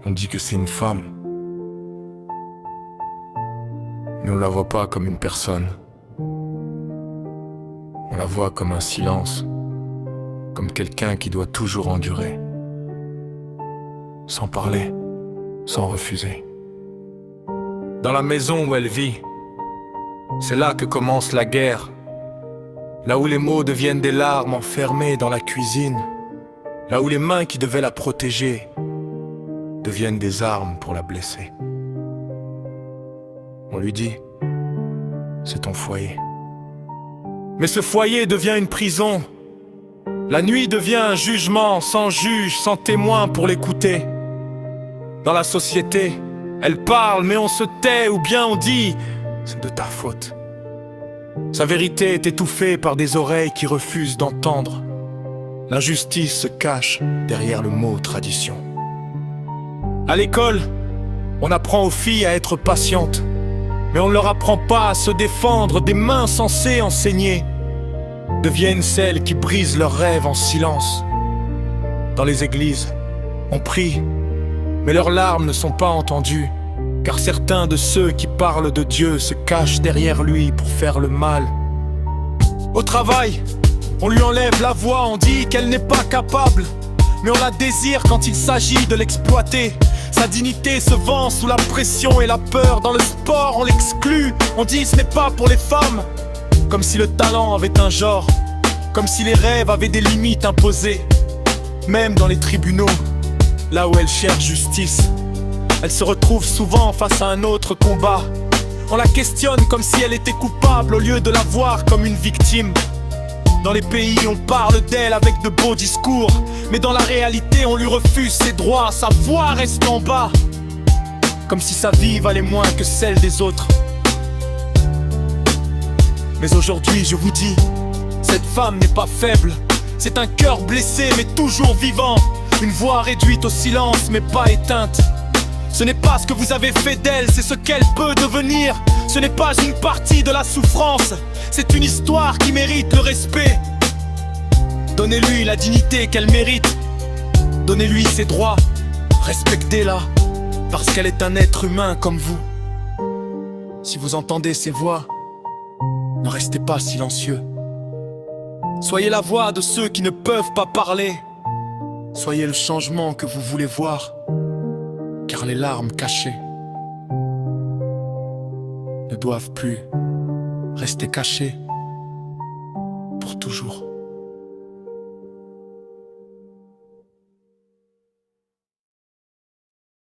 On dit que c'est une femme, mais on la voit pas comme une personne. On la voit comme un silence, comme quelqu'un qui doit toujours endurer, sans parler, sans refuser. Dans la maison où elle vit, c'est là que commence la guerre, là où les mots deviennent des larmes enfermées dans la cuisine, là où les mains qui devaient la protéger deviennent des armes pour la blesser. On lui dit, c'est ton foyer. Mais ce foyer devient une prison. La nuit devient un jugement, sans juge, sans témoin pour l'écouter. Dans la société, elle parle mais on se tait, ou bien on dit, c'est de ta faute. Sa vérité est étouffée par des oreilles qui refusent d'entendre. L'injustice se cache derrière le mot tradition. À l'école, on apprend aux filles à être patientes, mais on ne leur apprend pas à se défendre des mains censées enseigner. Deviennent celles qui brisent leurs rêves en silence. Dans les églises, on prie, mais leurs larmes ne sont pas entendues, car certains de ceux qui parlent de Dieu se cachent derrière lui pour faire le mal. Au travail, on lui enlève la voix, on dit qu'elle n'est pas capable, mais on la désire quand il s'agit de l'exploiter. Sa dignité se vend sous la pression et la peur. Dans le sport, on l'exclut, on dit ce n'est pas pour les femmes. Comme si le talent avait un genre, comme si les rêves avaient des limites imposées. Même dans les tribunaux, là où elle cherche justice, elle se retrouve souvent face à un autre combat. On la questionne comme si elle était coupable au lieu de la voir comme une victime. Dans les pays, on parle d'elle avec de beaux discours, mais dans la réalité, on lui refuse ses droits. Sa voix reste en bas, comme si sa vie valait moins que celle des autres. Mais aujourd'hui, je vous dis, cette femme n'est pas faible. C'est un cœur blessé, mais toujours vivant. Une voix réduite au silence, mais pas éteinte. Ce n'est pas ce que vous avez fait d'elle, c'est ce qu'elle peut devenir. Ce n'est pas une partie de la souffrance, c'est une histoire qui mérite le respect. Donnez-lui la dignité qu'elle mérite. Donnez-lui ses droits, respectez-la, parce qu'elle est un être humain comme vous. Si vous entendez ces voix, ne restez pas silencieux. Soyez la voix de ceux qui ne peuvent pas parler. Soyez le changement que vous voulez voir, car les larmes cachées ne doivent plus rester cachées pour toujours.